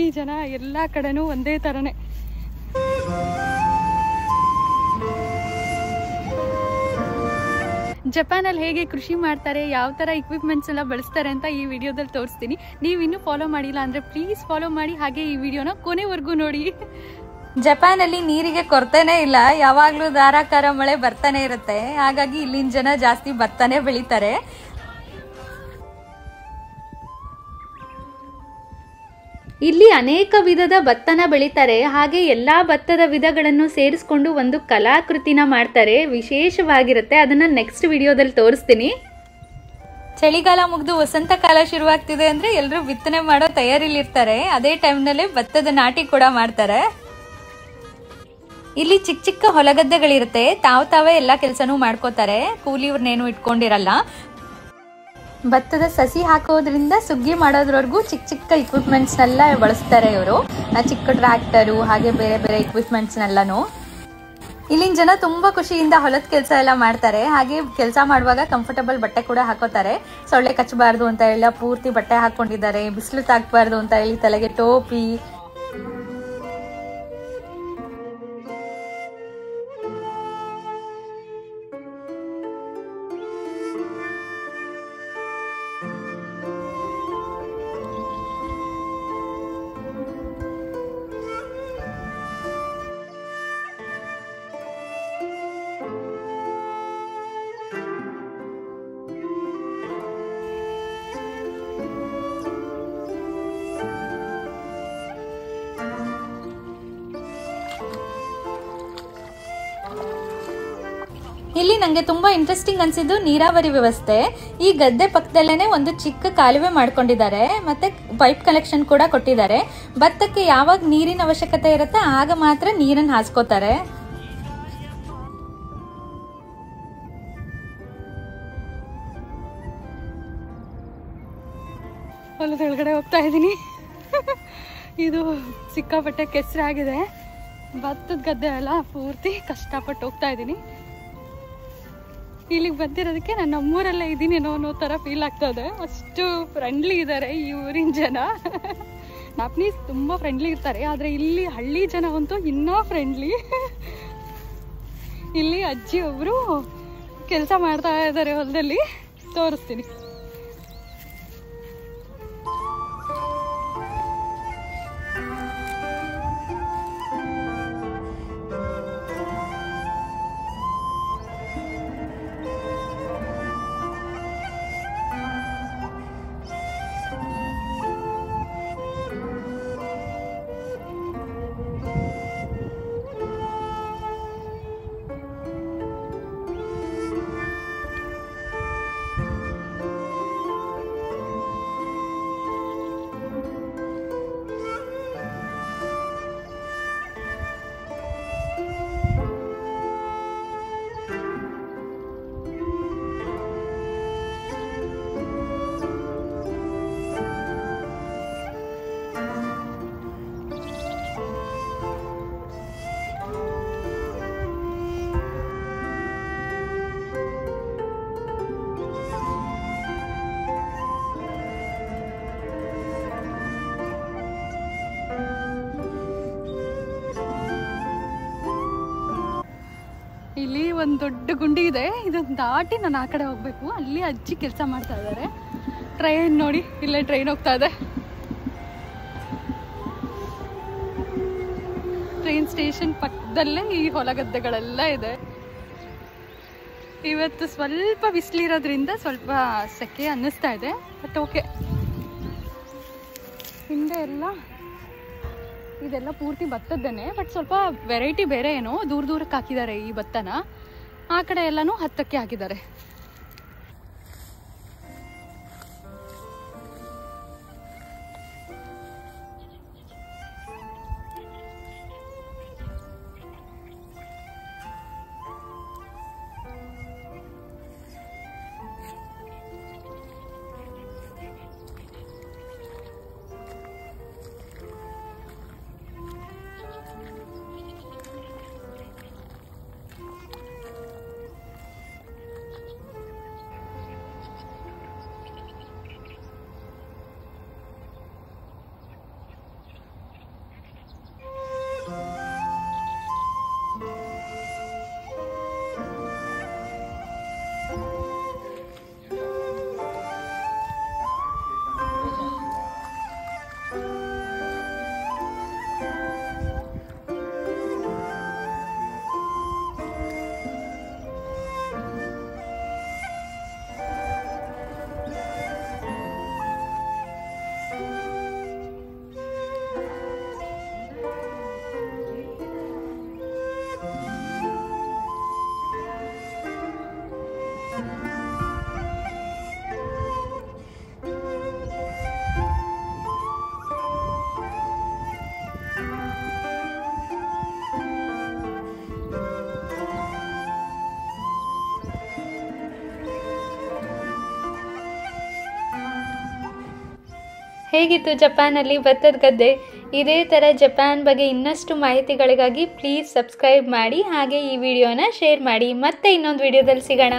ಹಳ್ಳಿ ಜನ ಎಲ್ಲ ಕಡೆನೂ ಒಂದೇ ಥರನೇ. ಜಪಾನಲ್ಲಿ ಹೇಗೆ ಕೃಷಿ ಮಾಡ್ತಾರೆ, ಯಾವ ಥರ ಇಕ್ವಿಪ್ಮೆಂಟ್ಸ್ ಎಲ್ಲ ಬಳಸ್ತಾರೆ ಅಂತ ಈ ವಿಡಿಯೋದಲ್ಲಿ ತೋರಿಸ್ತೀನಿ. ನೀವು ಇನ್ನೂ ಫಾಲೋ ಮಾಡಿಲ್ಲ ಅಂದರೆ ಪ್ಲೀಸ್ ಫಾಲೋ ಮಾಡಿ, ಹಾಗೆ ಈ ವಿಡಿಯೋನ ಕೊನೆವರೆಗೂ ನೋಡಿ. ಜಪಾನಲ್ಲಿ ನೀರಿಗೆ ಕೊರತೆನೇ ಇಲ್ಲ, ಯಾವಾಗಲೂ ಧಾರಾಕಾರ ಮಳೆ ಬರ್ತಾನೆ ಇರುತ್ತೆ. ಹಾಗಾಗಿ ಇಲ್ಲಿನ ಜನ ಜಾಸ್ತಿ ಭತ್ತನೇ ಬೆಳೀತಾರೆ. ಇಲ್ಲಿ ಅನೇಕ ವಿಧದ ಭತ್ತನ ಬೆಳೀತಾರೆ. ಹಾಗೆ ಎಲ್ಲ ಭತ್ತದ ವಿಧಗಳನ್ನು ಸೇರಿಸ್ಕೊಂಡು ಒಂದು ಕಲಾಕೃತಿನ ಮಾಡ್ತಾರೆ, ವಿಶೇಷವಾಗಿರುತ್ತೆ. ಅದನ್ನು ನೆಕ್ಸ್ಟ್ ವಿಡಿಯೋದಲ್ಲಿ ತೋರಿಸ್ತೀನಿ. ಚಳಿಗಾಲ ಮುಗಿದು ವಸಂತ ಕಾಲ ಶುರುವಾಗ್ತಿದೆ ಅಂದರೆ ಎಲ್ಲರೂ ಬಿತ್ತನೆ ಮಾಡೋ ತಯಾರಿಲಿರ್ತಾರೆ. ಅದೇ ಟೈಮ್ನಲ್ಲೇ ಭತ್ತದ ನಾಟಿ ಕೂಡ ಮಾಡ್ತಾರೆ. ಇಲ್ಲಿ ಚಿಕ್ಕ ಚಿಕ್ಕ ಹೊಲಗದ್ದೆಗಳಿರುತ್ತೆ, ತಾವೇ ಎಲ್ಲ ಕೆಲಸನೂ ಮಾಡ್ಕೋತಾರೆ, ಕೂಲಿಯವ್ರನ್ನೇನು ಇಟ್ಕೊಂಡಿರಲ್ಲ. ಭತ್ತದ ಸಸಿ ಹಾಕೋದ್ರಿಂದ ಸುಗ್ಗಿ ಮಾಡೋದ್ರವರೆಗೂ ಚಿಕ್ಕ ಚಿಕ್ಕ ಇಕ್ವಿಪ್ಮೆಂಟ್ಸ್ನೆಲ್ಲ ಬಳಸ್ತಾರೆ ಇವರು. ಚಿಕ್ಕ ಟ್ರ್ಯಾಕ್ಟರು ಹಾಗೆ ಬೇರೆ ಬೇರೆ ಇಕ್ವಿಪ್ಮೆಂಟ್ಸ್ನೆಲ್ಲನೂ. ಇಲ್ಲಿನ ಜನ ತುಂಬಾ ಖುಷಿಯಿಂದ ಹೊಲದ ಕೆಲಸ ಎಲ್ಲ ಮಾಡ್ತಾರೆ. ಹಾಗೆ ಕೆಲಸ ಮಾಡುವಾಗ ಕಂಫರ್ಟಬಲ್ ಬಟ್ಟೆ ಕೂಡ ಹಾಕೋತಾರೆ. ಸೊಳ್ಳೆ ಕಚ್ಚಬಾರ್ದು ಅಂತ ಎಲ್ಲ ಪೂರ್ತಿ ಬಟ್ಟೆ ಹಾಕೊಂಡಿದ್ದಾರೆ. ಬಿಸಿಲು ತಾಗಬಾರ್ದು ಅಂತ ಹೇಳಿ ತಲೆಗೆ ಟೋಪಿ. ಇಲ್ಲಿ ನಂಗೆ ತುಂಬಾ ಇಂಟ್ರೆಸ್ಟಿಂಗ್ ಅನ್ಸಿದ್ದು ನೀರಾವರಿ ವ್ಯವಸ್ಥೆ. ಈ ಗದ್ದೆ ಪಕ್ಕದಲ್ಲೇನೆ ಒಂದು ಚಿಕ್ಕ ಕಾಲುವೆ ಮಾಡ್ಕೊಂಡಿದ್ದಾರೆ, ಮತ್ತೆ ಪೈಪ್ ಕನೆಕ್ಷನ್ ಕೂಡ ಕೊಟ್ಟಿದ್ದಾರೆ. ಭತ್ತಕ್ಕೆ ಯಾವಾಗ ನೀರಿನ ಅವಶ್ಯಕತೆ ಇರುತ್ತೆ ಆಗ ಮಾತ್ರ ನೀರನ್ನು ಹಾಸ್ಕೋತಾರೆ. ಹೊಲದೊಳಗಡೆ ಹೋಗ್ತಾ ಇದ್ದೀನಿ. ಇದು ಸಿಕ್ಕಾಪಟ್ಟೆ ಕೆಸರಾಗಿದೆ, ಭತ್ತದ ಗದ್ದೆ ಅಲ್ಲ, ಪೂರ್ತಿ ಕಷ್ಟಪಟ್ಟು ಹೋಗ್ತಾ ಇದ್ದೀನಿ. ಇಲ್ಲಿಗೆ ಬಂದಿರೋದಕ್ಕೆ ನಾನು ನಮ್ಮೂರಲ್ಲೇ ಇದ್ದೀನೇನೋ ಅನ್ನೋ ಥರ ಫೀಲ್ ಆಗ್ತದೆ. ಅಷ್ಟು ಫ್ರೆಂಡ್ಲಿ ಇದ್ದಾರೆ ಈ ಊರಿನ ಜನ. ನಾಪ್ನೀಸ್ ತುಂಬ ಫ್ರೆಂಡ್ಲಿ ಇರ್ತಾರೆ, ಆದರೆ ಇಲ್ಲಿ ಹಳ್ಳಿ ಜನ ಅಂತೂ ಇನ್ನೂ ಫ್ರೆಂಡ್ಲಿ. ಇಲ್ಲಿ ಅಜ್ಜಿ ಒಬ್ಬರು ಕೆಲಸ ಮಾಡ್ತಾ ಇದ್ದಾರೆ ಹೊಲದಲ್ಲಿ, ತೋರಿಸ್ತೀನಿ. ಇಲ್ಲಿ ಒಂದು ದೊಡ್ಡ ಗುಂಡಿ ಇದೆ, ಇದನ್ನು ದಾಟಿ ನಾನು ಆ ಕಡೆ ಹೋಗ್ಬೇಕು. ಅಲ್ಲಿ ಅಜ್ಜಿ ಕೆಲಸ ಮಾಡ್ತಾ ಇದ್ದಾರೆ. ಟ್ರೈನ್ ನೋಡಿ, ಇಲ್ಲೇ ಟ್ರೈನ್ ಹೋಗ್ತಾ ಇದೆ. ಟ್ರೈನ್ ಸ್ಟೇಷನ್ ಪಕ್ಕದಲ್ಲೇ ಈ ಹೊಲಗದ್ದೆಗಳೆಲ್ಲ ಇದೆ. ಇವತ್ತು ಸ್ವಲ್ಪ ಬಿಸಿಲಿರೋದ್ರಿಂದ ಸ್ವಲ್ಪ ಸೆಕೆ ಅನ್ನಿಸ್ತಾ ಇದೆ, ಬಟ್ ಓಕೆ. ಹಿಂದೆ ಎಲ್ಲ ಇದೆಲ್ಲ ಪೂರ್ತಿ ಭತ್ತದ್ದೇನೆ, ಬಟ್ ಸ್ವಲ್ಪ ವೆರೈಟಿ ಬೇರೆ ಏನೋ ದೂರ ದೂರಕ್ಕೆ ಹಾಕಿದ್ದಾರೆ ಈ ಭತ್ತನ. ಆ ಕಡೆ ಎಲ್ಲನೂ ಹತ್ತಕ್ಕೆ ಹಾಕಿದ್ದಾರೆ. ಹೇಗಿತ್ತು ಜಪಾನಲ್ಲಿ ಭತ್ತದ ಗದ್ದೆ? ಇದೇ ಥರ ಜಪಾನ್ ಬಗ್ಗೆ ಇನ್ನಷ್ಟು ಮಾಹಿತಿಗಳಿಗಾಗಿ ಪ್ಲೀಸ್ ಸಬ್ಸ್ಕ್ರೈಬ್ ಮಾಡಿ, ಹಾಗೆ ಈ ವಿಡಿಯೋನ ಶೇರ್ ಮಾಡಿ. ಮತ್ತೆ ಇನ್ನೊಂದು ವಿಡಿಯೋದಲ್ಲಿ ಸಿಗೋಣ.